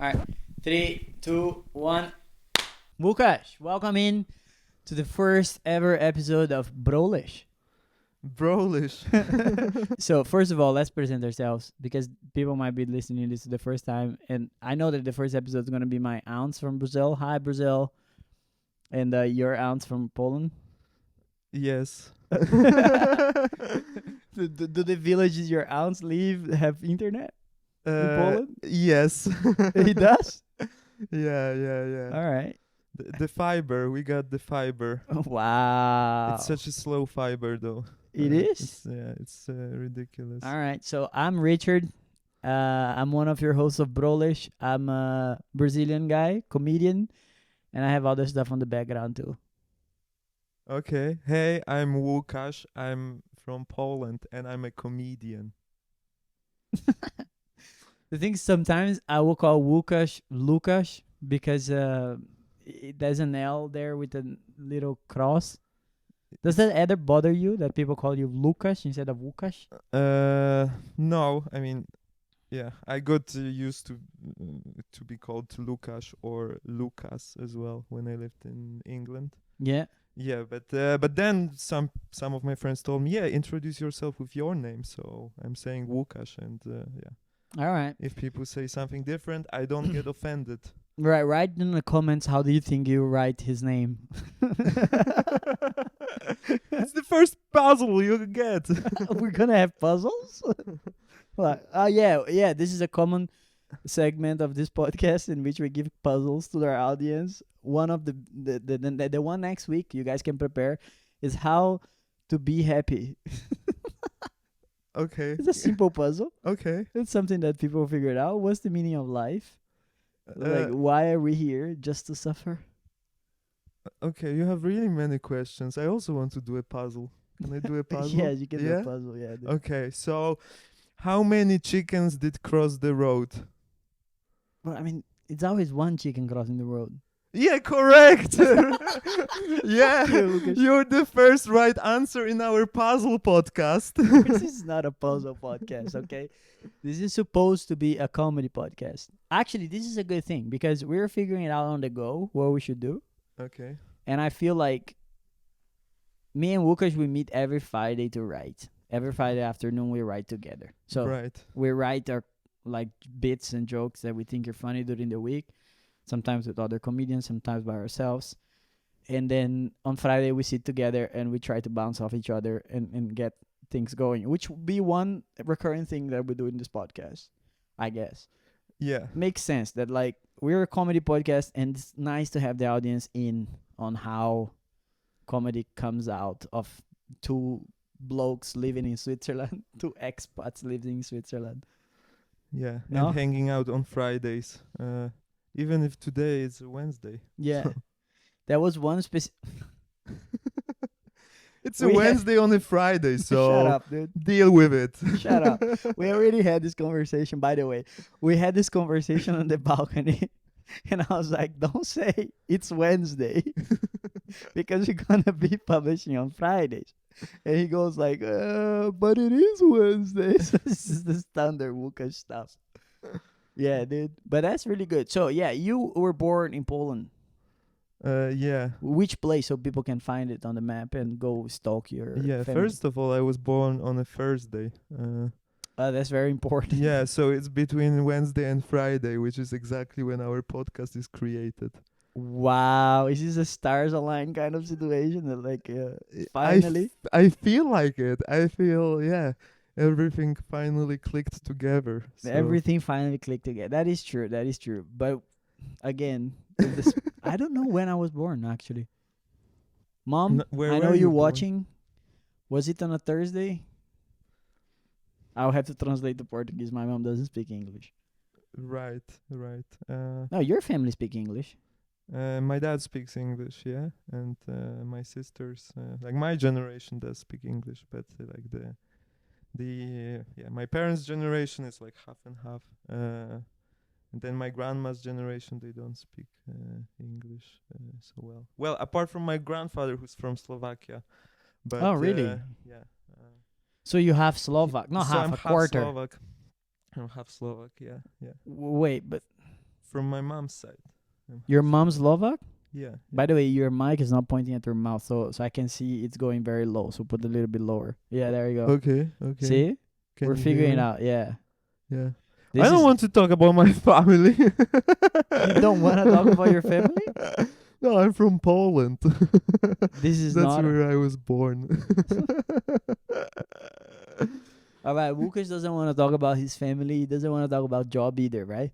All right. 3, 2, 1. Łukasz, welcome in to the first ever episode of Brolish. Brolish. So, first of all, let's present ourselves because people might be listening to this the first time. And I know that the first episode is going to be my aunts from Brazil. Hi, Brazil. And your aunts from Poland. Yes. Do the villages your aunts live have internet in Poland? Yes. He does? Yeah. All right. The fiber, we got the fiber. Wow. It's such a slow fiber, though. It is? It's ridiculous. All right. So I'm Richard. I'm one of your hosts of Brolish. I'm a Brazilian guy, comedian, and I have other stuff on the background too. Okay. Hey, I'm Łukasz. I'm from Poland, and I'm a comedian. The thing is, sometimes I will call Łukasz Lukasz because there's an L there with a little cross. Does that ever bother you that people call you Łukasz instead of Łukasz? No. I mean, yeah, I got used to be called Łukasz or Lucas as well when I lived in England. Yeah. Yeah, but then some of my friends told me, yeah, introduce yourself with your name. So I'm saying Łukasz, and yeah. All right. If people say something different, I don't get offended. Right. Write in the comments how do you think you write his name. It's the first puzzle you get. We're gonna have puzzles. Yeah. This is a common segment of this podcast in which we give puzzles to our audience. One of the one next week you guys can prepare is how to be happy. Okay. It's a simple puzzle. Okay. It's something that people figured out. What's the meaning of life? Like, why are we here? Just to suffer? Okay, you have really many questions. I also want to do a puzzle. Can I do a puzzle? Yes, you can do a puzzle. Yeah. Dude. Okay, so how many chickens did cross the road? Well, I mean, it's always one chicken crossing the road. Yeah, correct. Yeah, Łukasz. you're the first right answer in our puzzle podcast. This is not a puzzle podcast, okay? This is supposed to be a comedy podcast. Actually, this is a good thing because we're figuring it out on the go what we should do. Okay. And I feel like me and Łukasz, we meet every Friday to write. Every Friday afternoon, we write together. So Right. we write our like bits and jokes that we think are funny during the week. Sometimes with other comedians, sometimes by ourselves. And then on Friday, we sit together and we try to bounce off each other and get things going, which will be one recurring thing that we do in this podcast, I guess. Yeah. Makes sense that like we're a comedy podcast and it's nice to have the audience in on how comedy comes out of two blokes living in Switzerland, two expats living in Switzerland. Yeah. No? And hanging out on Fridays. Even if today is a Wednesday. Yeah. There was one specific... It's a Wednesday on a Friday, so Shut up, dude. deal with it. Shut up. We already had this conversation, by the way. We had this conversation on the balcony. And I was like, don't say it's Wednesday. Because you're going to be publishing on Fridays. And he goes like, but it is Wednesday. So this is the standard Łukasz stuff. Yeah, dude. But that's really good. So, yeah, you were born in Poland. Yeah. Which place so people can find it on the map and go stalk your Yeah, family? first of all, I was born on a Thursday. That's very important. Yeah, so it's between Wednesday and Friday, which is exactly when our podcast is created. Wow. Is this a stars align kind of situation? That like, finally? I feel like it. I feel, yeah, everything finally clicked together. So. Everything finally clicked together. That is true. That is true. But again, I don't know when I was born, actually. Mom, Where I were know you you're born? watching. Was it on a Thursday? I'll have to translate to Portuguese. My mom doesn't speak English. Right. No, your family speak English. My dad speaks English, yeah, and my sisters, like my generation, does speak English, but like my parents' generation is like half and half. And then my grandma's generation, they don't speak English so well. Well, apart from my grandfather, who's from Slovakia. But, Oh, really? Yeah. So you have Slovak, not so half, I'm a quarter. Slovak. I'm half Slovak, yeah. Wait, but from my mom's side. I'm Your half mom's Slovak. Slovak? Yeah. By the way, your mic is not pointing at your mouth, so I can see it's going very low. So put a little bit lower. Yeah, there you go. Okay. Okay. See, Can we're you figuring hear it me? out. Yeah, Yeah. this I don't is. want to talk about my family. You don't want to talk about your family? No, I'm from Poland. This is That's not. where I was born. All right, Łukasz doesn't want to talk about his family. He doesn't want to talk about job either, right?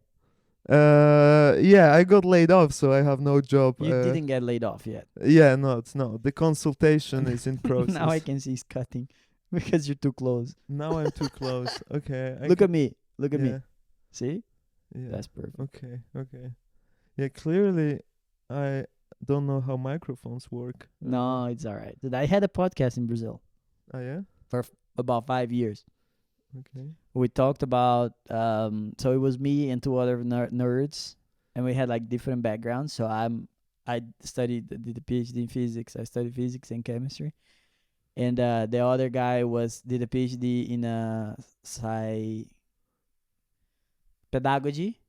Yeah, I got laid off, so I have no job. You didn't get laid off yet. Yeah, no. The consultation is in process. Now I can see he's cutting because you're too close. Now I'm too close. Okay. Look at me. Look at me. Yeah. See? Yeah. That's perfect. Okay. Okay. Yeah. Clearly, I don't know how microphones work. No, it's all right. Dude, I had a podcast in Brazil Oh yeah. for about 5 years. Okay. We talked about so it was me and two other nerds, and we had like different backgrounds. So I did a PhD in physics. I studied physics and chemistry, and the other guy did a PhD in pedagogy.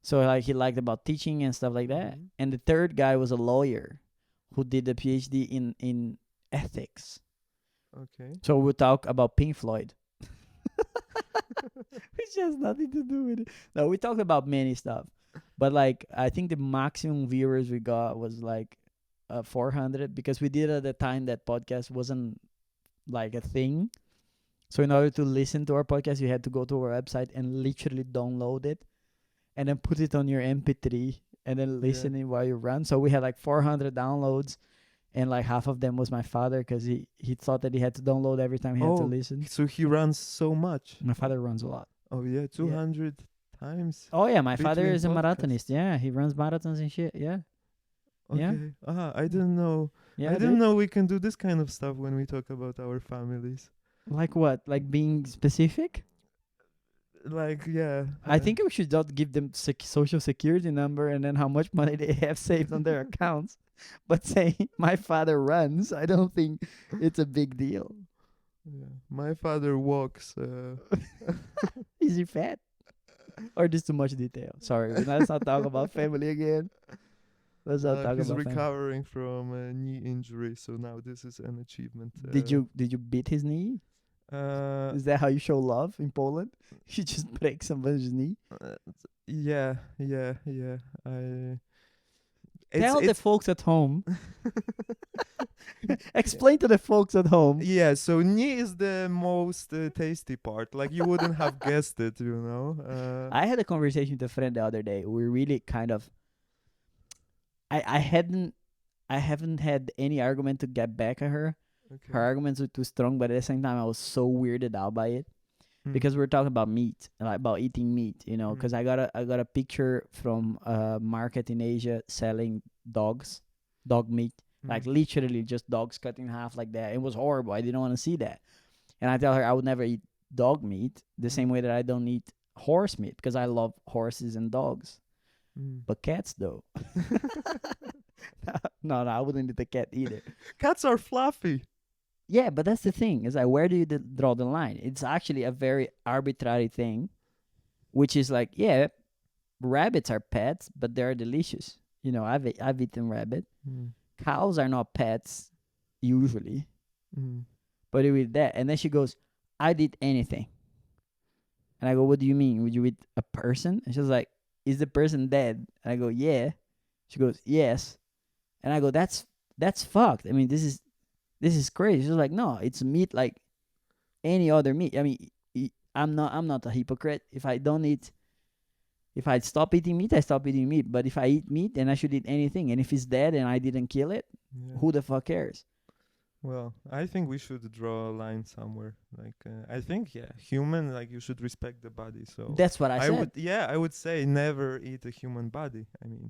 So like he liked about teaching and stuff like that. Mhm. And the third guy was a lawyer who did a PhD in ethics. Okay. So we'll talk about Pink Floyd. Which has nothing to do with it. No, we talked about many stuff. But like I think the maximum viewers we got was like 400 because we did at the time that podcast wasn't like a thing. So in order to listen to our podcast, you had to go to our website and literally download it and then put it on your MP3 and then listen it while you run. So we had like 400 downloads. And like half of them was my father because he thought that he had to download every time he had to listen. So he runs so much. My father runs a lot. Oh yeah, 200 times. Oh yeah, my father Between is a podcasts. marathonist. Yeah, he runs marathons and shit. Yeah, Yeah. Okay. I didn't know. yeah. I didn't dude. know we can do this kind of stuff when we talk about our families. Like what? Like being specific? Like yeah. I think we should not give them social security number and then how much money they have saved on their accounts. But saying my father runs, I don't think it's a big deal. Yeah. My father walks. Is he fat? Or just too much detail? Sorry, let's not talk about family again. Let's not talk He's about family. recovering from a knee injury, so now this is an achievement. Did you beat his knee? Is that how you show love in Poland? You just break somebody's knee? Yeah. I. Tell the folks at home. Explain to the folks at home. Yeah, so knee is the most tasty part. Like you wouldn't have guessed it, you know. I had a conversation with a friend the other day. We really kind of. I haven't had any argument to get back at her. Okay. Her arguments were too strong, but at the same time, I was so weirded out by it Hmm. because we're talking about meat, like about eating meat, you know. Mm. Because I got a picture from a market in Asia selling dog meat, like literally just dogs cut in half like that. It was horrible. I didn't want to see that, and I tell her I would never eat dog meat the same way that I don't eat horse meat because I love horses and dogs, but cats though. No, I wouldn't eat the cat either. Cats are fluffy. Yeah, but that's the thing. Is like, where do you draw the line? It's actually a very arbitrary thing, which is like, yeah, rabbits are pets, but they're delicious. You know, I've eaten rabbit. Cows are not pets usually, but you eat that. And then she goes, I'd eat anything. And I go, what do you mean? Would you eat a person? And she's like, is the person dead? And I go, yeah. She goes, yes. And I go, that's fucked. I mean, this is crazy. She's like, no, it's meat like any other meat. I mean, I'm not a hypocrite. If I stop eating meat, I stop eating meat. But if I eat meat, then I should eat anything. And if it's dead and I didn't kill it, Yeah. who the fuck cares? Well, I think we should draw a line somewhere. Like, I think, human. Like, you should respect the body. So That's what I said. I would say never eat a human body. I mean,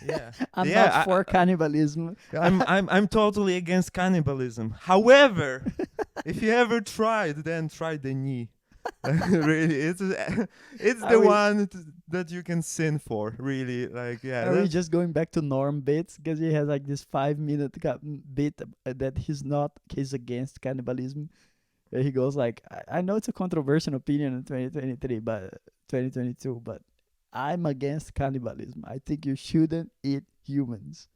yeah. I'm Yeah, not for cannibalism. I'm totally against cannibalism. However, if you ever tried, then try the knee. Really, it's the one that you can sin for. Really, like Are we just going back to Norm bits? Because he has like this 5-minute bit that he's against cannibalism. Where he goes like, I know it's a controversial opinion in 2023, but 2022, but I'm against cannibalism. I think you shouldn't eat humans.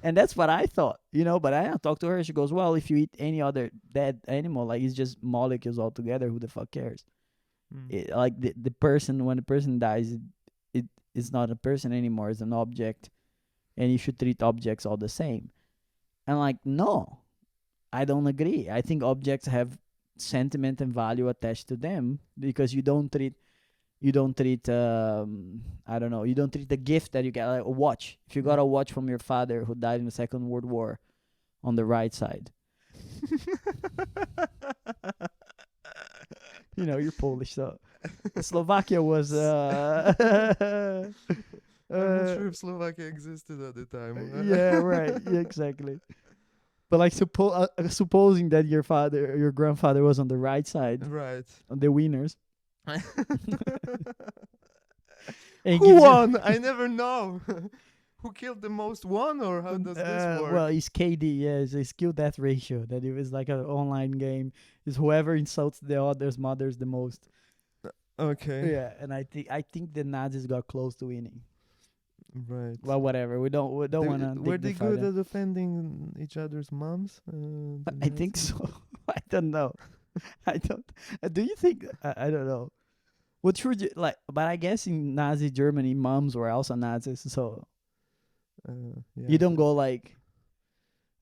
And that's what I thought, but I talked to her. She goes, well, if you eat any other dead animal, like it's just molecules altogether, who the fuck cares? Like the person, when the person dies, it is not a person anymore, it's an object, and you should treat objects all the same. And like, no, I don't agree. I think objects have sentiment and value attached to them, because you don't treat I don't know, you don't treat the gift that you get, like a watch. If you got a watch from your father who died in the Second World War on the right side, you're Polish, so Slovakia was I'm not sure if Slovakia existed at the time. yeah, right. Yeah, exactly. But like supposing that your grandfather was on the right side, Right. on the winners. Who won? I never know. Who killed the most won, or how does this work? Well, it's KD, yeah, it's a skill death ratio. That it was like an online game. Is whoever insults the other's mothers the most. Okay. Yeah, and I think the Nazis got close to winning. Right. Well, whatever. We don't want to. Were they good at offending each other's moms? I think so. I don't know. I don't. Do you think? I don't know. What should you like? But I guess in Nazi Germany, moms were also Nazis, so yeah. you don't go like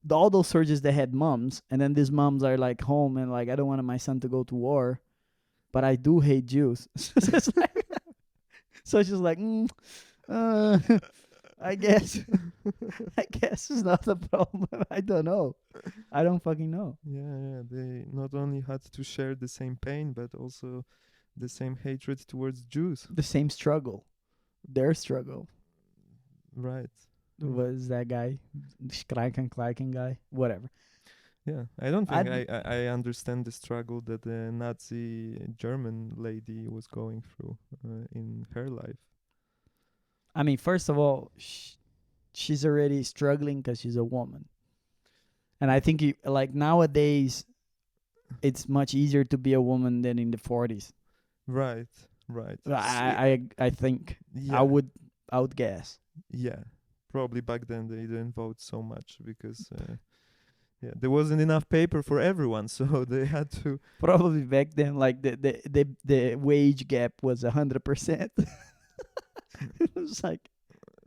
all those soldiers that had moms, and then these moms are like home and like, I don't want my son to go to war, but I do hate Jews. So it's just like, I guess it's not a problem. I don't know. I don't fucking know. Yeah. They not only had to share the same pain, but also the same hatred towards Jews. The same struggle. Their struggle. Right. Was that guy. Schreiken guy. Whatever. Yeah. I don't think I understand the struggle that the Nazi German lady was going through in her life. I mean, first of all, she's already struggling because she's a woman. And I think like nowadays, it's much easier to be a woman than in the 40s. Right. I think. Yeah. I would guess. Yeah. Probably back then they didn't vote so much because there wasn't enough paper for everyone, so they had to. Probably back then, like the wage gap was 100%. It was like.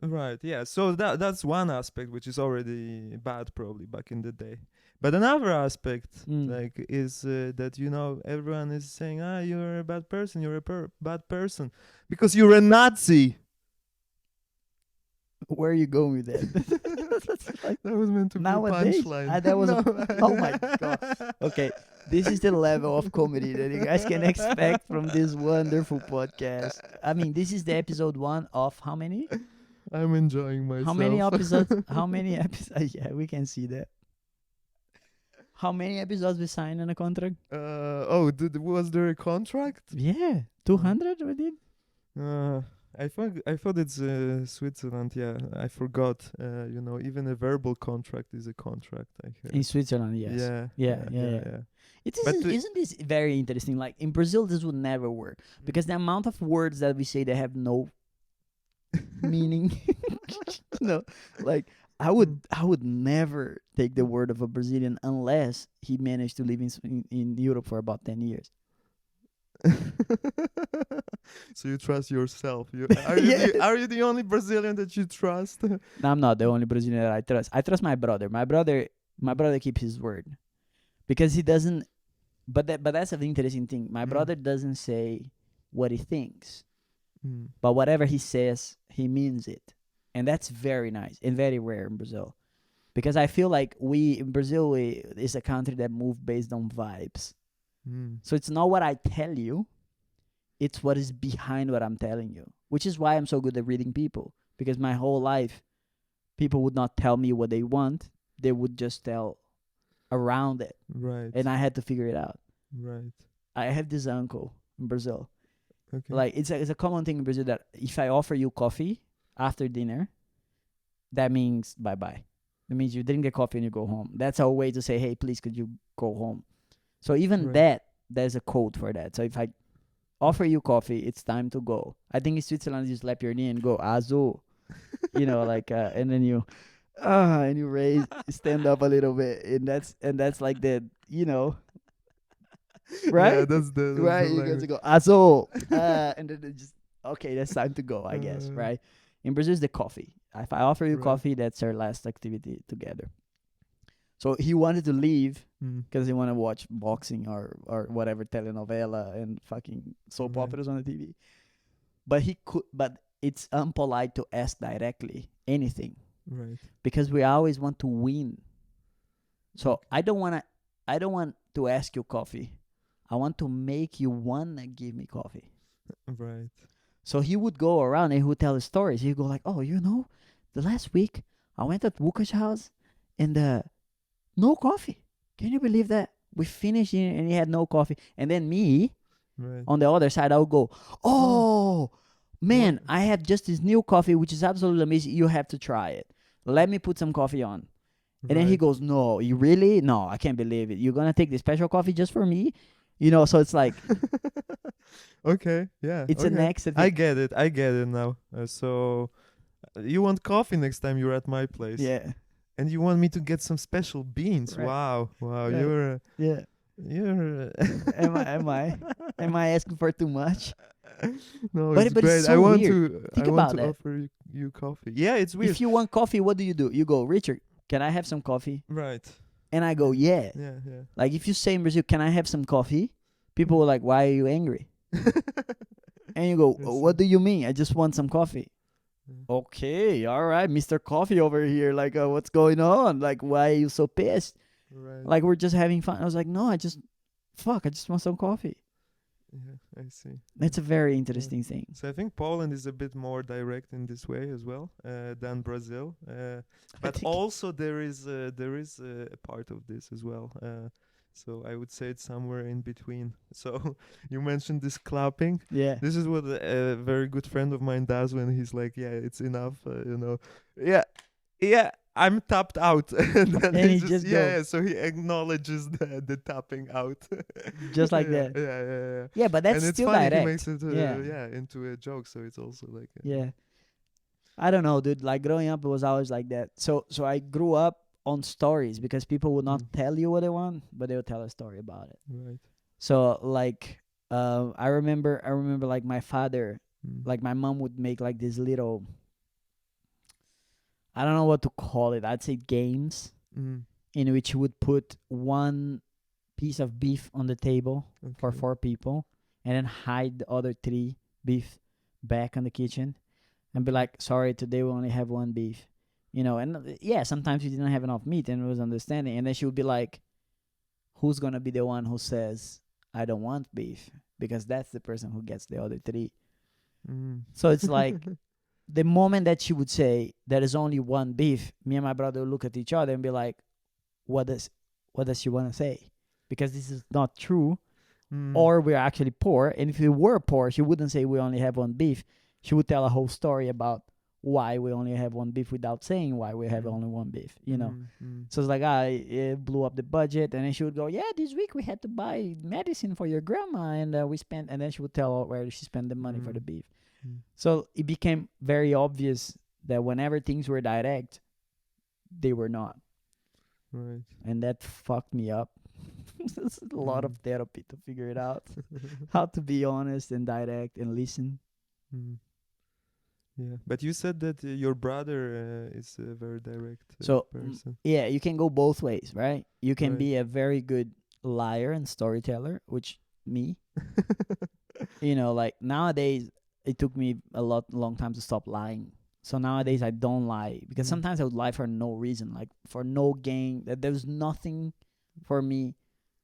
Right, yeah. So that's one aspect which is already bad probably back in the day. But another aspect like is that everyone is saying, you're a bad person, you're a bad person because you're a Nazi. Where are you going with that? Like, that was meant to nowadays, be a punchline. That was oh my god. Okay, this is the level of comedy that you guys can expect from this wonderful podcast. I mean, this is the episode 1 of how many? I'm enjoying myself. How many episodes? How many episodes? Yeah, we can see that. How many episodes we signed on a contract? Was there a contract? Yeah, 200 we did. I thought it's Switzerland. Yeah, I forgot. Even a verbal contract is a contract. I heard. In Switzerland, yes. Yeah. Isn't this very interesting? Like in Brazil, this would never work because the amount of words that we say that have no meaning. No, like I would never take the word of a Brazilian unless he managed to live in Europe for about 10 years. So you trust yourself. Are you the only Brazilian that you trust? No, I'm not the only Brazilian that I trust. I trust my brother. My brother keeps his word because he doesn't. But that's an interesting thing. My brother doesn't say what he thinks, but whatever he says, he means it, and that's very nice and very rare in Brazil, because I feel like Brazil is a country that moves based on vibes. So it's not what I tell you, it's what is behind what I'm telling you, which is why I'm so good at reading people, because my whole life people would not tell me what they want, they would just tell around it, right? And I had to figure it out. Right. I have this uncle in Brazil. Okay. Like it's a common thing in Brazil that if I offer you coffee after dinner, that means bye-bye. That means you drink the coffee and you go home. That's our way to say, hey, please could you go home. So even there's a code for that. So if offer you coffee, it's time to go. I think in Switzerland you slap your knee and go Azul, like and then you and you stand up a little bit, and that's like the right, Yeah, that's the right. You get to language. go Azul, and then it just okay, that's time to go, I guess, Uh, right? In Brazil, it's the coffee. If I offer you Right. coffee, that's our last activity together. So he wanted to leave Mm. because he wanted to watch boxing or whatever telenovela and fucking soap Right. operas on the TV. But he could. But it's unpolite to ask directly anything Right. because we always want to win. So Okay. I don't wanna. I don't want to ask you coffee. I want to make you wanna give me coffee. Right. So he would go around and he would tell his stories. He'd go like, "Oh, the last week I went at Łukasz house and no coffee. Can you believe that? We finished and he had no coffee." And then me Right. on the other side, I would go, "Oh, man, What? I have just this new coffee which is absolutely amazing. You have to try it. Let me put some coffee on." And then he Right. goes, "No, you really? No, I can't believe it. You're gonna take the special coffee just for me?" So it's like Okay. Yeah. it's an Okay. extra I thing. get it. I get it now. So you want coffee next time you're at my place, Yeah. and you want me to get some special beans. Right. Wow. Wow. Right. Yeah. You're. Am I asking for too much? No, But it's but it's great. I so want weird. to. Think I want about to that. offer you coffee. Yeah, it's weird. If you want coffee, what do? You go, "Richard, can I have some coffee?" Right. And I go, "Yeah." Yeah. Yeah. Like if you say in Brazil, "Can I have some coffee?" People were like, "Why are you angry?" And you go, I "Oh, see. what do you mean? I just want some coffee." Yeah. Okay, all right, Mr. Coffee over here. Like, what's going on? Like, why are you so pissed? Right. Like, we're just having fun. I was like, "No, I just want some coffee." Yeah. I see. It's a very interesting thing. So I think Poland is a bit more direct in this way as well than Brazil, but think- also there is a part of this as well. So I would say it's somewhere in between. So you mentioned this clapping. Yeah. This is what a very good friend of mine does when he's like, "Yeah, it's enough," Yeah, yeah. I'm tapped out, and then And he he just just yeah, go. yeah. So he acknowledges the tapping out, Just like yeah, that. yeah, yeah, yeah. Yeah, but that's And it's still funny he direct. makes it Yeah. yeah into a joke, so it's also like Yeah. I don't know, dude. Like growing up, it was always like that. So I grew up on stories because people would not tell you what they want, but they would tell a story about it. right. So like, I remember like my father, Mm. like my mom would make like this little, I don't know what to call it. I'd say games Mm. in which you would put one piece of beef on the table for Okay. 4 people, and then hide the other 3 beef back in the kitchen, and be like, "Sorry, today we only have 1 beef." And yeah, sometimes we didn't have enough meat, and it was understanding. And then she would be like, "Who's gonna be the one who says I don't want beef?" Because that's the person who gets the other 3. Mm. So it's like the moment that she would say there is only 1 beef, me and my brother would look at each other and be like, what does she want to say? Because this is not true, Mm. or we're actually poor. And if we were poor, she wouldn't say we only have 1 beef. She would tell a whole story about why we only have 1 beef without saying why we have only 1 beef. So it's like, it blew up the budget. And then she would go, "Yeah, this week we had to buy medicine for your grandma, and we spent," and then she would tell where she spent the money for the beef. Mm. So it became very obvious that whenever things were direct, they were not. Right. And that fucked me up. It's a lot of therapy to figure it out. How to be honest and direct and listen. Mm. Yeah, but you said that your brother is a very direct So, person. yeah, you can go both ways, right? You can Right. be a very good liar and storyteller, which me. Like nowadays, it took me a long time to stop lying. So nowadays I don't lie because Mm. sometimes I would lie for no reason, like for no gain. That there's nothing for me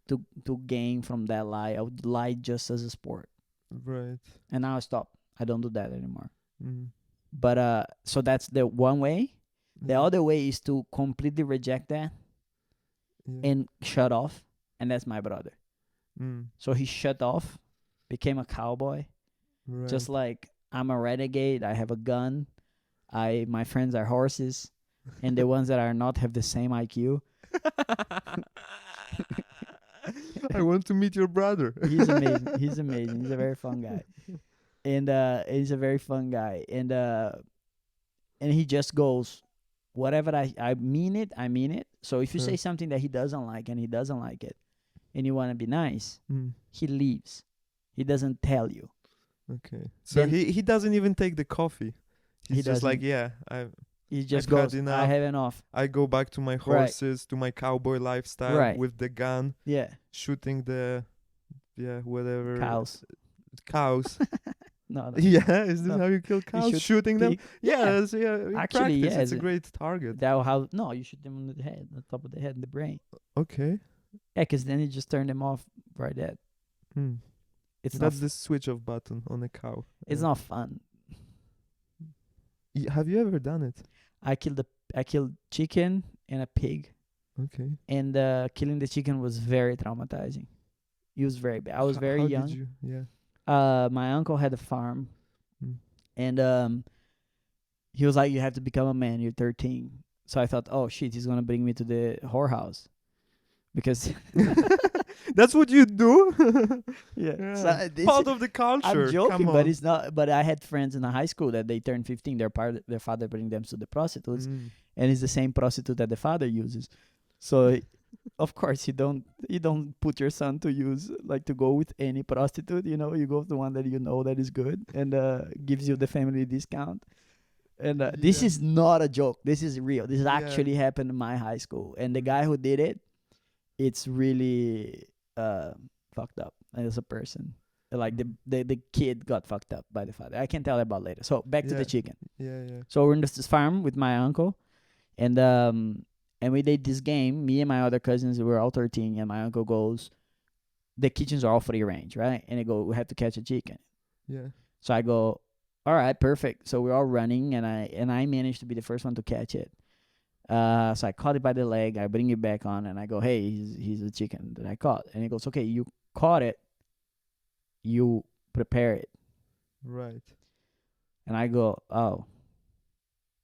to gain from that lie. I would lie just as a sport, Right. and now I stop. I don't do that anymore. Mm. But so that's the one way. The Yeah. other way is to completely reject that Yeah. and shut off, and that's my brother. Mm. So he shut off, became a cowboy, Right. just like I'm a renegade. I have a gun. My friends are horses, and the ones that are not have the same IQ. I want to meet your brother. He's amazing. He's amazing. He's a very fun guy. And he's a very fun guy. And he just goes, whatever I mean it, I mean it. So if you say something that he doesn't like and he doesn't like it, and you want to be nice, he leaves. He doesn't tell you. Okay. So Then- he doesn't even take the coffee. He's He just like, doesn't. yeah, He just I've had goes, enough. I have enough. I go back to my horses, to my cowboy lifestyle Right. with the gun, Yeah. shooting the, whatever. Cows. Cows. No. Yeah, is this No. how you kill cows? shoot Shooting them? pig. Yeah, Yeah. in Actually, practice, yeah, it's a great target. No, you shoot them on the head, on top of the head, in the brain. Okay. Yeah, because then you just turn them off right there. Hmm. It's That's not. the switch off button on a cow. It's not fun. Have you ever done it? I killed chicken and a pig, Okay. and killing the chicken was very traumatizing. It was very bad. I was very How young. Did you? Yeah. My uncle had a farm, Mm. and he was like, "You have to become a man. You're 13." So I thought, "Oh shit, he's gonna bring me to the whorehouse," because That's what you do. yeah, Yeah. Part of the culture. I'm joking, Come but on. it's not. But I had friends in the high school that they turned 15. Their father bring them to the prostitutes, Mm. and it's the same prostitute that the father uses. So, of course, you don't put your son to use to go with any prostitute. You know, you go with the one that you know that is good and gives you the family discount. And this Yeah. is not a joke. This is real. This Yeah. actually happened in my high school, and the guy who did it, it's really fucked up as a person. Like the kid got fucked up by the father. I can tell about later. So back to Yeah. the chicken. Yeah. So we're in this farm with my uncle, and we did this game. Me and my other cousins, we were all 13, and my uncle goes, the kitchens are all free range, right? And they go, we have to catch a chicken. Yeah. So I go, all right, perfect. So we're all running, and I managed to be the first one to catch it. So I caught it by the leg. I bring it back on, and I go, hey, he's a chicken that I caught. And he goes, okay, you caught it. You prepare it. Right. And I go, oh,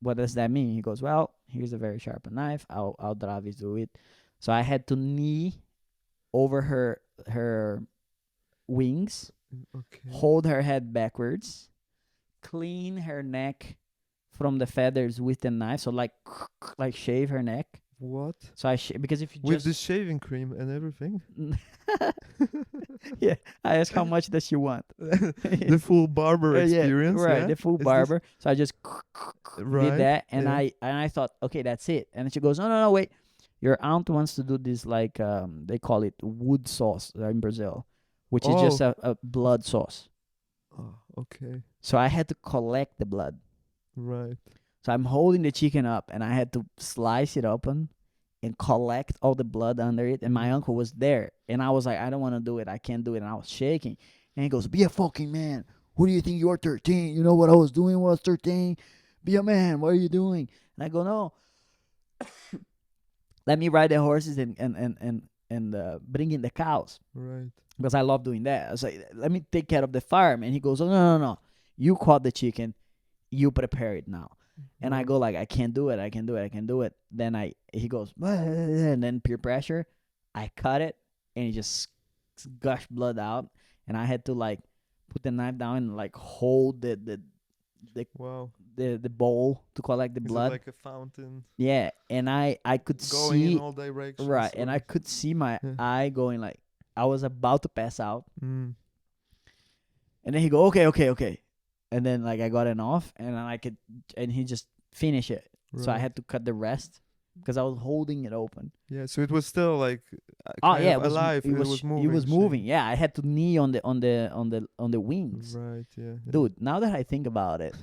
what does that mean? He goes, well, here's a very sharp knife. I'll drive you through it. So I had to knee over her wings, Okay. hold her head backwards, clean her neck from the feathers with the knife. So like shave her neck. What? So because if you With just the shaving cream and everything? yeah, I asked how much does she want. The full barber experience. Yeah, right, Yeah? the full Is this- barber. So I just Right. did that, and yeah. I thought, okay, that's it. And then she goes, no, wait. Your aunt wants to do this they call it wood sauce in Brazil, which is just a blood sauce. Oh, okay. So I had to collect the blood. Right. So I'm holding the chicken up, and I had to slice it open and collect all the blood under it. And my uncle was there, and I was like, I don't want to do it. I can't do it. And I was shaking. And he goes, be a fucking man. Who do you think you are, 13? You know what I was doing when I was 13? Be a man. What are you doing? And I go, no. Let me ride the horses and bring in the cows. Right. Because I love doing that. I was like, let me take care of the farm. And he goes, oh, no. You caught the chicken. You prepare it now. And I go like, I can't do it. Then he goes, and then peer pressure. I cut it, and it just gushed blood out. And I had to put the knife down and hold the Wow. bowl to collect the Is blood. it like a fountain Yeah, and I could going see in all directions? right, and or- I could see my Yeah. eye going I was about to pass out. Mm. And then he go, okay. And then I got it off, and then and he just finished it. So I Right. had to cut the rest because I was holding it open. Yeah, so it was still Oh kind yeah, of alive. It was moving. It was shit. moving. Yeah, I had to knee on the wings. Right. Yeah. Dude, now that I think about it,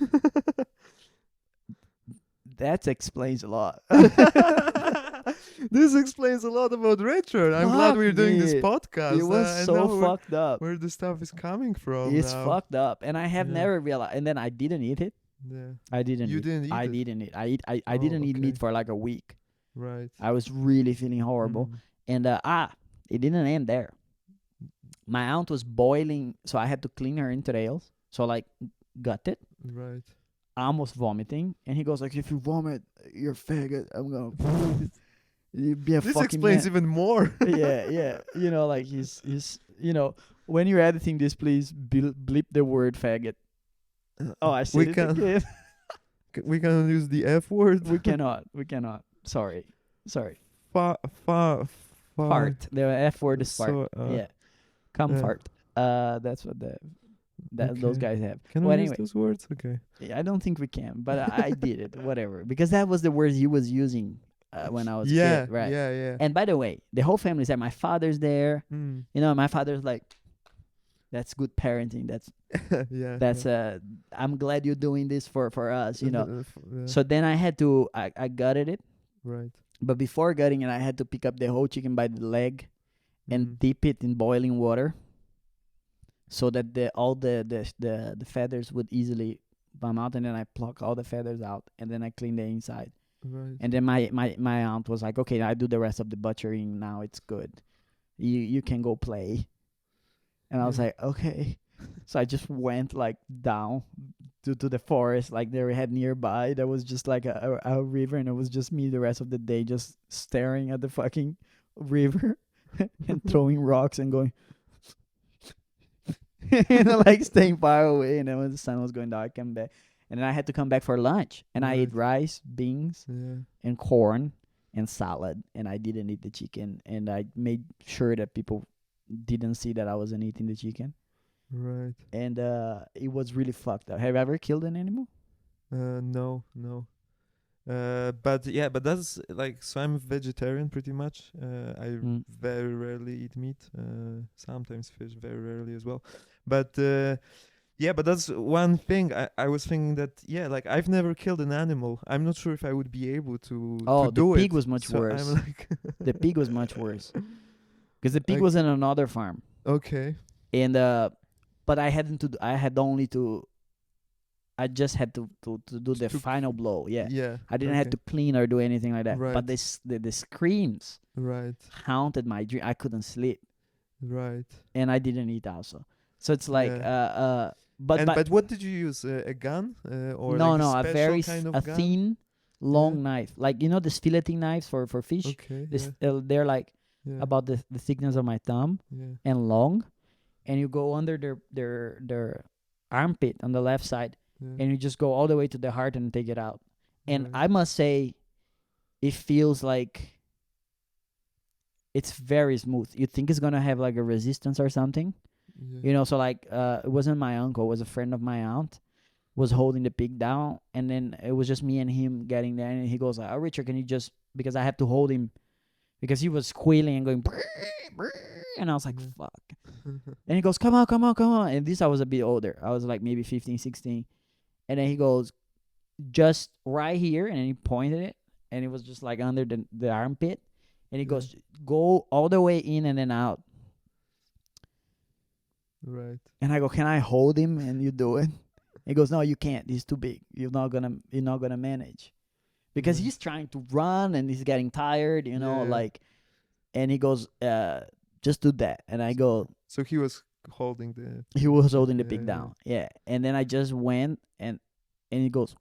that explains a lot. This explains a lot about Richard. I'm glad Fuck we're doing this it. podcast. It was I so know fucked up. where the stuff is coming from. It's now. fucked up, and I have Yeah. never realized. And then I didn't eat it. Yeah. I didn't. You eat. didn't eat I it? didn't eat. I Oh, didn't eat meat okay. for a week. Right. I was really feeling horrible, Mm. and it didn't end there. My aunt was boiling, so I had to clean her entrails. So gut it, Right. almost vomiting, and he goes if you vomit, you're faggot. I'm gonna. Be a This fucking explains man. even more. Yeah. You know, like he's when you're editing this, please bleep the word faggot. Oh, I we said it can again. we can use the F word. We cannot. Sorry. Fa fa Fart. The F word is fart. So Yeah. Come uh, fart. That's what those okay. guys have. Can Well, we use anyway, those words? Okay. I don't think we can, but I did it. Whatever, because that was the words he was using when I was a kid, right? Yeah. And by the way, the whole family's there. My father's there. Mm. You know, my father's like, "That's good parenting. That's I'm glad you're doing this for us." You know. So then I had to I gutted it, right. but before gutting it, I had to pick up the whole chicken by the leg and Mm. dip it in boiling water, so that all the feathers would easily come out, and then I pluck all the feathers out, and then I clean the inside. Right. And then my aunt was like, "Okay, I do the rest of the butchering now. It's good. You can go play." And I was Yeah. like, "Okay." So I just went like down to the forest, like they had nearby. There was just like a river, and it was just me the rest of the day just staring at the fucking river and throwing rocks and going, like staying far away. And then when the sun was going down, I came back, and then I had to come back for lunch, and I ate rice, beans, Yeah. and corn and salad, and I didn't eat the chicken, and I made sure that people didn't see that I wasn't eating the chicken, Right. and it was really fucked up. Have you ever killed an animal? No. But yeah, but that's like, so I'm vegetarian pretty much. I Mm. very rarely eat meat. Sometimes fish, very rarely as well. But yeah, but that's one thing I was thinking that, yeah, like I've never killed an animal. I'm not sure if I would be able to Oh, do the pig it. was much So worse. I'm like, The pig was much worse because the pig I- was in another farm, okay, and but I hadn't to. I had only to. I just had to do the To- final blow. Yeah, yeah, I didn't have okay. to clean or do anything like that. Right. But the screams Right, haunted my dream. I couldn't sleep, right. and I didn't eat also. So it's like Yeah. but But what did you use? A gun, or no, like a a special very kind of a gun? thin, long knife, like this filleting knives for fish. Okay. This Yeah. they're like Yeah. about the thickness of my thumb Yeah. and long, and you go under their armpit on the left side, Yeah. and you just go all the way to the heart and take it out. And Right. I must say, it feels like it's very smooth. You think it's gonna have like a resistance or something, Yeah. So like it wasn't my uncle, it was a friend of my aunt was holding the pig down, and then it was just me and him getting there, and he goes like, "Oh, Richard, can you just," because I have to hold him because he was squealing and going "Brrr, brrr," and I was like, Yeah. "Fuck." And he goes, "Come on, come on, come on." And this I was a bit older. I was like maybe 15, 16. And then he goes, "Just right here," and then he pointed it, and it was just like under the armpit. And he Yeah. goes, "Go all the way in and then out." Right. And I go, "Can I hold him?" And you do it. He goes, "No, you can't. He's too big. You're not gonna manage." Because Right. he's trying to run and he's getting tired, Yeah. like, and he goes, "Just do that." And I go, So he was holding the. he was holding the Yeah, pig yeah. down. Yeah. And then I just went and he goes,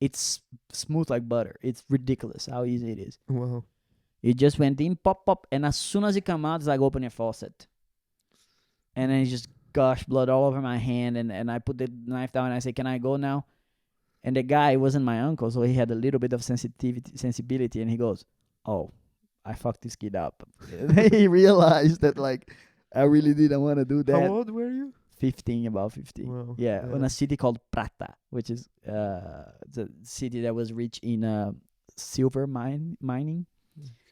it's smooth like butter. It's ridiculous how easy it is. Wow. It just went in, pop, pop, and as soon as it come out, it's like opening a faucet. And then it just gush blood all over my hand, and I put the knife down and I say, "Can I go now?" And the guy wasn't my uncle, so he had a little bit of sensibility, and he goes, "Oh, I fucked this kid up." He realized that like I really didn't want to do that. How old were you? 15, about 15. Wow. Yeah, in a city called Prata, which is the city that was rich in silver mining.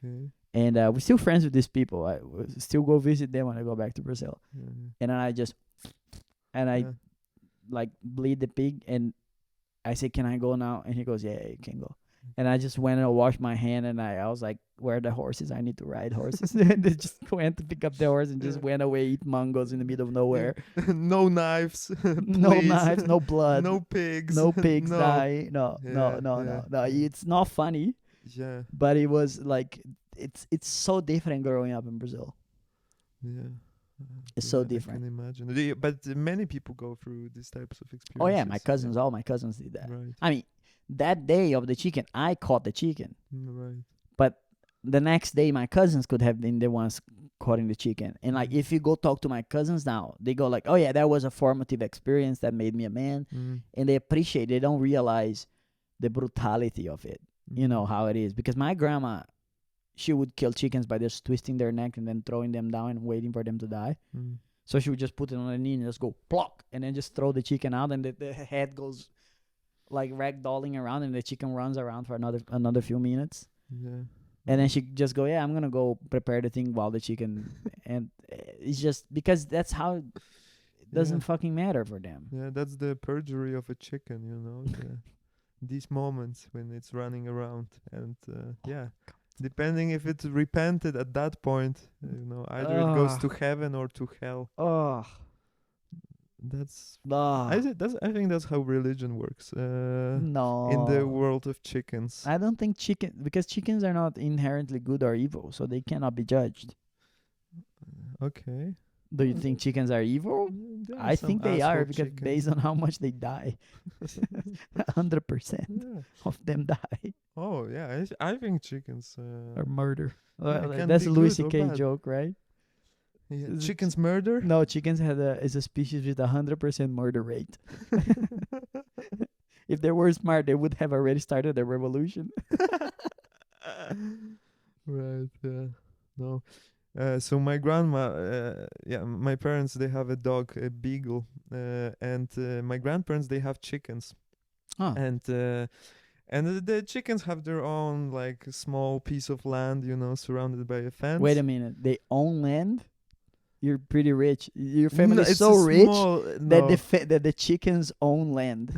Okay. And we're still friends with these people. I still go visit them when I go back to Brazil. Yeah. And then I just, and I Yeah. like bleed the pig, and I say, "Can I go now?" And he goes, "Yeah, you can go." And I just went and washed my hand, and I was like, "Where are the horses? I need to ride horses." And they just went to pick up the horse and just Yeah. went away, eat mangoes in the middle of nowhere. No knives. No please. knives, no blood, No pigs. no pigs No. die. No, Yeah, yeah, no. yeah. It's not funny, Yeah. but it was like it's so different growing up in Brazil. Yeah. It's so I different. can imagine. But many people go through these types of experiences. Oh yeah, my cousins, all my cousins did that. Right. I mean, that day of the chicken, I caught the chicken. Right. But the next day, my cousins could have been the ones cutting the chicken. And like, if you go talk to my cousins now, they go like, "Oh yeah, that was a formative experience that made me a man," and they appreciate. They don't realize the brutality of it. You know how it is, because my grandma, she would kill chickens by just twisting their neck and then throwing them down and waiting for them to die. So she would just put it on her knee and just go plop, and then just throw the chicken out, and the head goes like ragdolling around, and the chicken runs around for another few minutes. Yeah. And then she just go, "Yeah, I'm gonna go prepare the thing while the chicken," and it's just because that's how it doesn't fucking matter for them. Yeah, that's the perjury of a chicken, you know. These moments when it's running around, and depending if it's repented at that point, you know, either it goes to heaven or to hell. Oh, That's no. I think that's how religion works. No. In the world of chickens. I don't think because chickens are not inherently good or evil, so they cannot be judged. Okay. Do you think chickens are evil? I think they are, because based on how much they die, 100% of them die. Oh yeah, I think chickens Or murder. can That's be a Louis good or C.K. bad. joke, right? Yeah. Chickens murder? No, chickens is a species with 100% murder rate. If they were smart, they would have already started a revolution. Right. Yeah. No. So my grandma, my parents, they have a dog, a beagle, and my grandparents, they have chickens, and the chickens have their own like small piece of land, you know, surrounded by a fence. Wait a minute, they own land? You're pretty rich. Your family No, is it's so a rich small- that the chickens own land.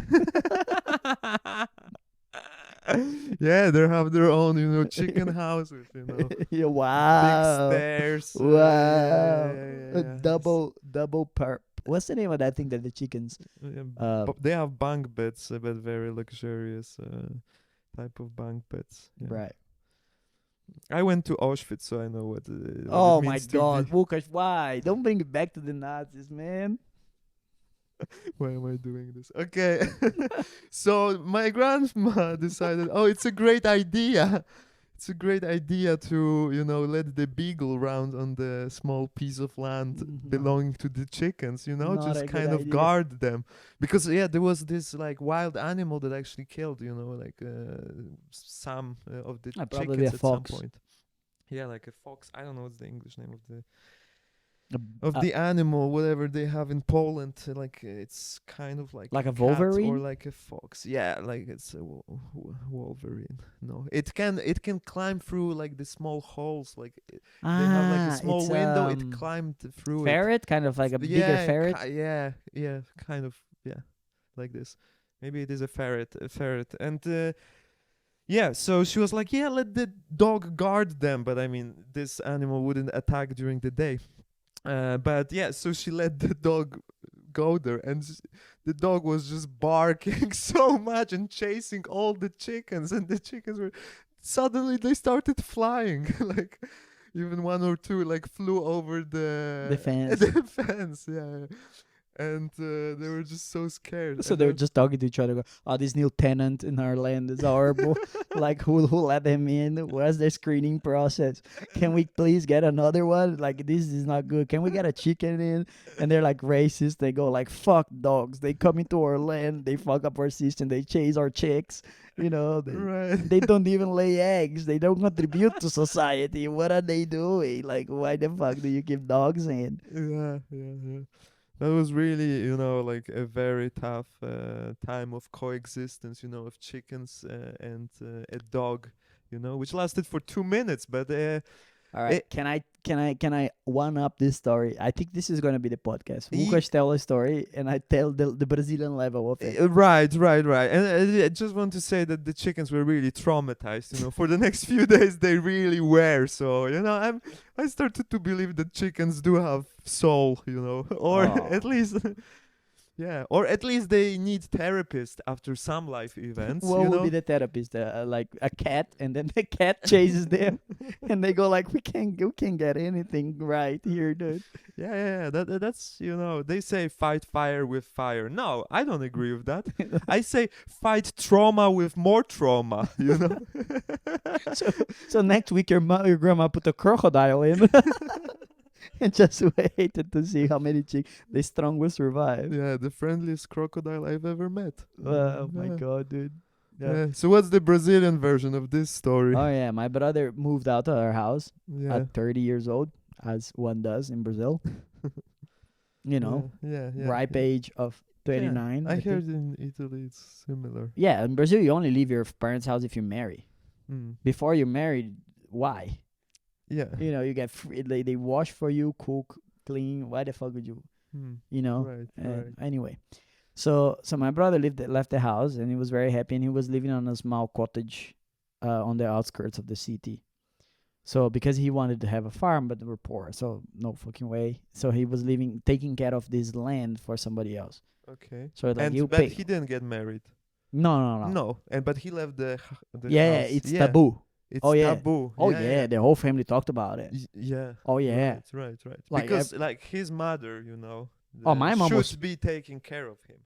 Yeah, they have their own, you know, chicken houses, you know, Yeah, wow. big stairs. Wow. Yeah. Double perp. What's the name of that thing that the chickens? They have bunk beds, but very luxurious type of bunk beds. Yeah. Right. I went to Auschwitz, so I know what. Oh it my means to God, be- Łukasz, why? Don't bring it back to the Nazis, man. Why am I doing this? Okay. So my grandma decided, it's a great idea. It's a great idea to, you know, let the beagle round on the small piece of land Mhm. belonging to the chickens, you know, Not a just good kind of idea. guard them. Because, there was this, like, wild animal that actually killed, you know, like, some of the Probably chickens a at fox. some point. Yeah, like a fox. I don't know what's the English name of the Uh, the animal, whatever they have in Poland. Like it's kind of like Like a cat wolverine? or like a fox. Yeah, like it's a wolverine. No, it can climb through like the small holes. Like they have like a small it's, window. It climbed through it. ferret, kind of like a bigger ferret. Yeah, kind of, like this. Maybe it is a ferret, and so she was like, let the dog guard them, but I mean, this animal wouldn't attack during the day. So she let the dog go there, and the dog was just barking so much and chasing all the chickens, and the chickens were suddenly they started flying, like even one or two like flew over the fence. the fence, yeah. And they were just so scared. So And they were then- just talking to each other. Go, this new tenant in our land is horrible. Like, who let them in? What's their screening process? Can we please get another one? Like, this is not good. Can we get a chicken in? And they're like racist. They go like, fuck dogs. They come into our land. They fuck up our system. They chase our chicks. You know, Right. they don't even lay eggs. They don't contribute to society. What are they doing? Like, why the fuck do you keep dogs in? Yeah. That was really, you know, like a very tough time of coexistence, you know, of chickens and a dog, you know, which lasted for 2 minutes. But All right, can I one up this story? I think this is gonna be the podcast. Łukasz tell a story, and I tell the Brazilian level of it. Right. And I just want to say that the chickens were really traumatized, you know. For the next few days, they really were. So, you know, I started to believe that chickens do have soul, you know, or Oh. at least, Yeah, or at least they need therapist after some life events. What you would know? be the therapist? Like a cat, and then the cat chases them, and they go like, we can't get anything right here, dude. Yeah. That's they say fight fire with fire. No, I don't agree with that. I say fight trauma with more trauma. So next week your grandma put a crocodile in, and just waited to see how many the strong will survive. Yeah, the friendliest crocodile I've ever met. Oh my Yeah. god, dude. Yeah. Yeah. So what's the Brazilian version of this story? Oh yeah, my brother moved out of our house Yeah. at 30 years old, as one does in Brazil. Yeah. Ripe age of 29. I think. heard in Italy it's similar. Yeah, in Brazil you only leave your parents' house if you marry. Mm. Before you're married, why? Yeah. You get free. They wash for you, cook, clean. Why the fuck would you? Mm. Right. Right. Anyway, so my brother left the house, and he was very happy, and he was living on a small cottage, on the outskirts of the city. So because he wanted to have a farm, but they were poor, so no fucking way. So he was taking care of this land for somebody else. Okay. So like you But pay. he didn't get married. No. No. But he left the Yeah, house. it's Yeah. taboo. It's Oh, yeah. taboo. Oh yeah, the whole family talked about it. Yeah. Oh yeah. Right. Like, Because his mother, my mom should was- be taking care of him,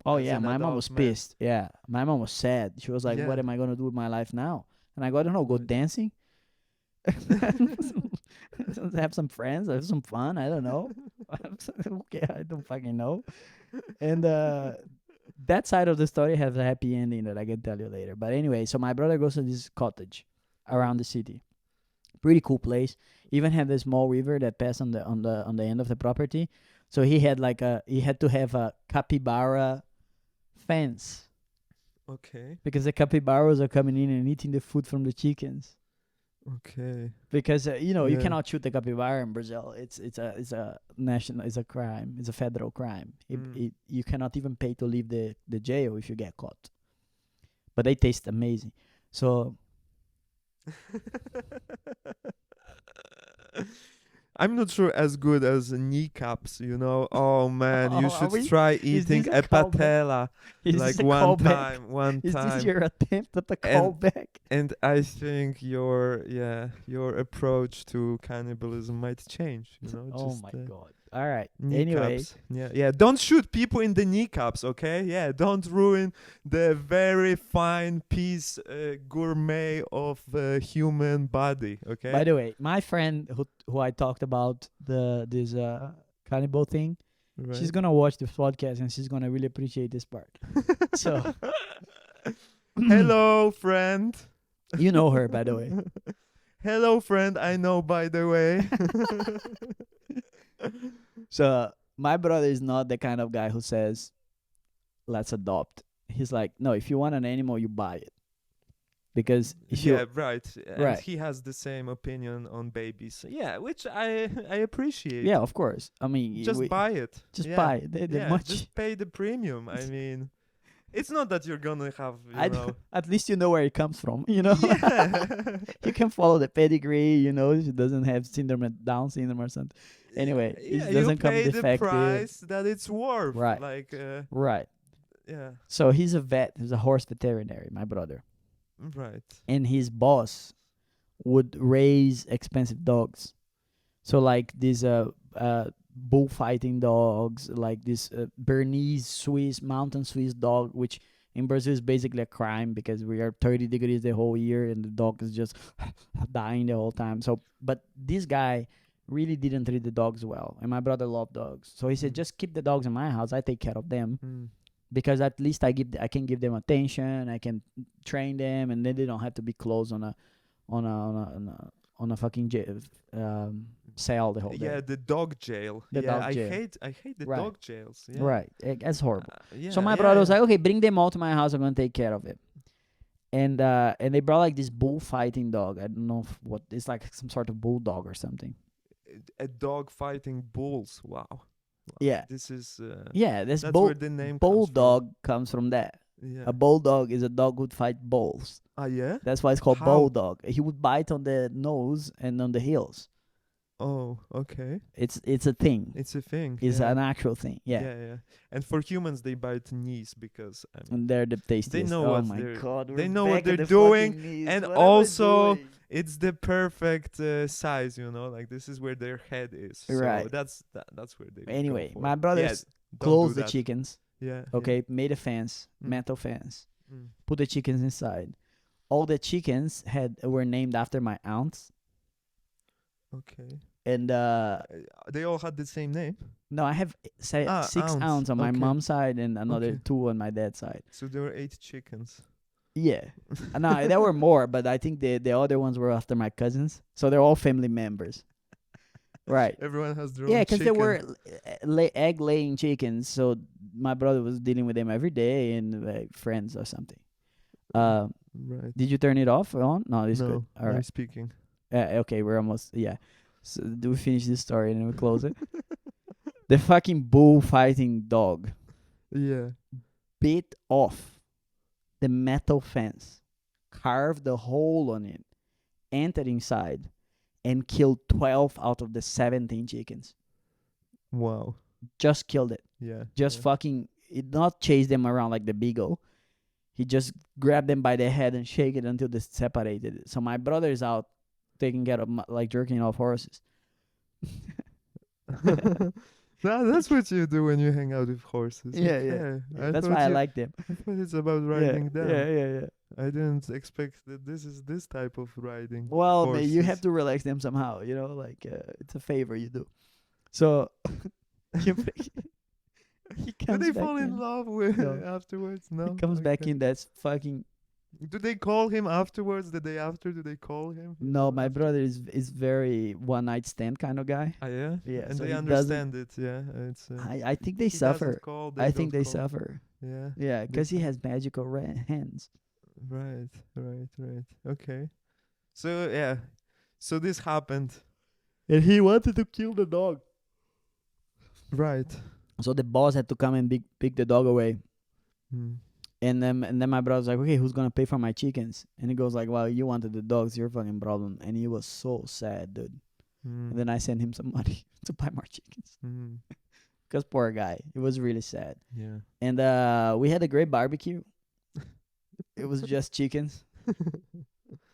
Oh as yeah, an my mom adult was man. pissed. Yeah, my mom was sad. She was like, "What Yeah. am I gonna do with my life now?" And I go, "I don't know, go Right. dancing, have some friends, have some fun. I don't know. Okay, I don't fucking know." And that side of the story has a happy ending that I can tell you later. But anyway, so my brother goes to this cottage around the city. Pretty cool place. Even had a small river that passed on the end of the property. So he had to have a capybara fence Okay. because the capybaras are coming in and eating the food from the chickens. Okay. Because you Yeah. cannot shoot the capybara in Brazil. It's a crime. It's a federal crime. You cannot even pay to leave the jail if you get caught. But they taste amazing. So I'm not sure as good as kneecaps, Oh man, you Are we- should try is eating this a a callback? patella is like this a one callback? time. Is this your attempt at a callback? And I think your approach to cannibalism might change, Oh just, my god! All right. kneecaps. Anyway, Yeah. Don't shoot people in the kneecaps, okay? Yeah, don't ruin the very fine piece gourmet of the human body, okay? by the way, my friend who I talked about this cannibal thing, Right. she's gonna watch this podcast and she's gonna really appreciate this part. So Hello, friend. you know her, by the way. Hello, friend. I know, by the way. So my brother is not the kind of guy who says, "Let's adopt." He's like, "No, if you want an animal, you buy it." Because if Yeah, you right. And Right. he has the same opinion on babies. Yeah, which I appreciate. yeah, of course. I mean, Just buy it. just Yeah. buy it. They're Yeah, much. just pay the premium. I mean, it's not that you're gonna have, At least you know where it comes from. You know. Yeah. You can follow the pedigree. She doesn't have Down syndrome or something. Anyway, it doesn't come you pay the defective. price that it's worth. Right. Like, Right. yeah, So he's a vet. He's a horse veterinary, my brother. right. And his boss would raise expensive dogs. So like these bullfighting dogs, like this Bernese mountain Swiss dog, which in Brazil is basically a crime because we are 30 degrees the whole year and the dog is just dying the whole time. So, but this guy really didn't treat the dogs well, and my brother loved dogs. So he said, just keep the dogs in my house. I take care of them. Because at least I can give them attention, I can train them, and then they don't have to be closed on a fucking cell the whole day. Yeah, the dog jail. The yeah, dog I jail. hate the Right. dog jails. Yeah. Right, that's horrible. Yeah, So my brother was like, okay, bring them all to my house. I'm gonna take care of it. And they brought like this bullfighting dog. I don't know what it's like, some sort of bulldog or something. a dog fighting bulls. Wow. Yeah, This is yeah. This that's where the name bulldog comes from that. comes from. Yeah. A bulldog is a dog who would fight bulls. Yeah. That's why it's called How? bulldog. He would bite on the nose and on the heels. Oh, okay. It's a thing. It's a thing. It's yeah. an actual thing. Yeah. Yeah. And for humans, they bite knees because I mean, And they're the tastiest. they know oh what my they're. god, They we're know what back they're at the doing, fucking knees. and What am I also doing? it's the perfect size. You know, like this is where their head is. Right. So that's where they. would go Anyway, for. my Yeah, brothers don't closed do the that. chickens. Yeah. Okay, made a fence, Mm. metal fence. Mm. Put the chickens inside. All the chickens were named after my aunts, Okay. and They all had the same name. no, I have six aunts. aunts on my Okay. mom's side and another Okay. 2 on my dad's side. So there were 8 chickens. Yeah, no, there were more, but I think the other ones were after my cousins, so they're all family members. Right. Everyone has their Yeah, own because chicken. they were egg laying chickens, so my brother was dealing with them every day and friends or something. Right. Did you turn it off or on? No, it's no, good. All I'm right. speaking. Okay, we're almost So do we finish this story and then we close it? The fucking bullfighting dog Yeah. bit off the metal fence, carved a hole on it, entered inside, and killed 12 out of the 17 chickens. Wow. Just killed it. Yeah. Just yeah. fucking, it not chase them around like the beagle. He just grabbed them by the head and shake it until they separated. So my brother is out taking care of like jerking off horses. That's what you do when you hang out with horses. Yeah, okay. That's why I like them. I thought it's about riding them. Yeah. I didn't expect that this is this type of riding. Well, man, you horses. have to relax them somehow. Like it's a favor you do. So he Do comes they back fall in love with No. afterwards? No. He comes back Okay. in. That's fucking. Do they call him afterwards? The day after? Do they call him? No, my brother is very one night stand kind of guy. Ah, yeah. Yeah, And so they he understand it. Yeah. It's. I think they he doesn't suffer. Call, I think don't they call. suffer. Yeah. Yeah, because he They- has magical hands. Right. Okay. So yeah. So this happened. And he wanted to kill the dog. Right. So the boss had to come and pick the dog away. Hmm. And then my brother's like, okay, who's gonna pay for my chickens? And he goes like, well, you wanted the dogs, your fucking problem. And he was so sad, dude. Hmm. And then I sent him some money to buy more chickens. Hmm. Cause poor guy, he was really sad. Yeah. And we had a great barbecue. It was just chickens.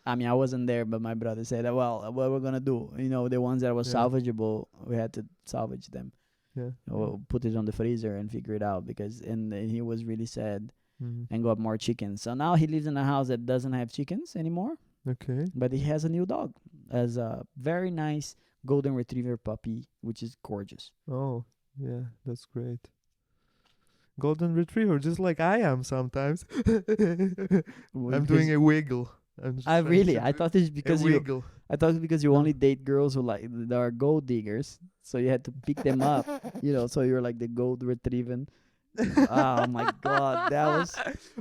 I mean, I wasn't there, but my brother said, well, what we're gonna do? The ones that was Yeah. salvageable, we had to salvage them. Yeah. We'll put it on the freezer and figure it out and he was really sad Hmm. and got more chickens. So now he lives in a house that doesn't have chickens anymore, Okay. but he has a new dog, as a very nice golden retriever puppy, which is gorgeous. Oh, yeah, that's great. Golden retriever, just like I am sometimes. I'm doing a wiggle. I'm just I trying really, to I do thought it's a because wiggle. I thought it's because you only date girls who that are gold diggers, so you had to pick them up, so you're like the gold retrieving. Oh my god, that was.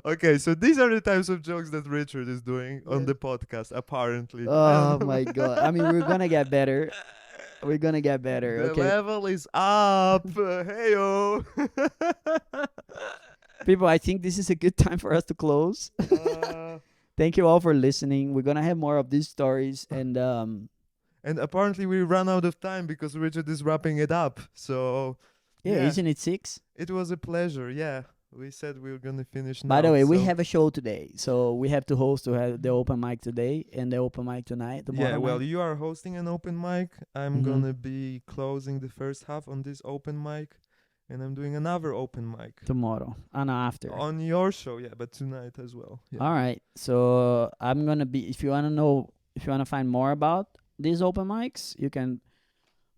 Okay, so these are the types of jokes that Richard is doing on Yeah. the podcast, apparently. Oh my god! I mean, we're gonna get better. We're gonna get better. The Okay, level is up. Heyo. people. I think this is a good time for us to close. Thank you all for listening. We're gonna have more of these stories, and And apparently we ran out of time because Richard is wrapping it up. So yeah, isn't it 6? it was a pleasure. Yeah, we said we were gonna finish now. By the way, we so- have a show today, so we have to host to have the open mic today and the open mic tonight. Tomorrow Yeah, well, night. you are hosting an open mic. I'm Mhm. gonna be closing the first half on this open mic, and I'm doing another open mic Tomorrow and after. on your show. Yeah, but tonight as well. Yeah. All right. So I'm gonna be. If you wanna find more about these open mics, you can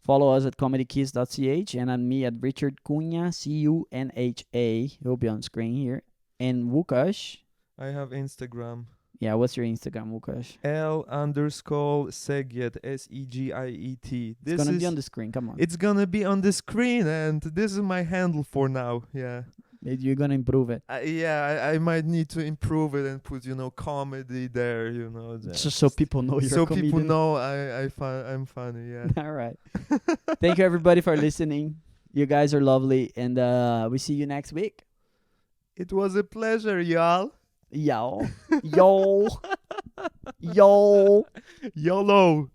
follow us at comedykiss.ch and on me at Richard Cunha, Cunha. It'll be on screen here. And Łukasz. I have Instagram. Yeah, what's your Instagram, Łukasz? L_Segiet Segiet. It's gonna be on the screen. Come on. It's gonna be on the screen, and this is my handle for now. Yeah. You're gonna improve it. I might need to improve it and put comedy there. Just so people know you're so a comedian. people know I'm funny. Yeah. All right. Thank you everybody for listening. You guys are lovely, and we see you next week. It was a pleasure, y'all. Yo. Yo. Yo. YOLO.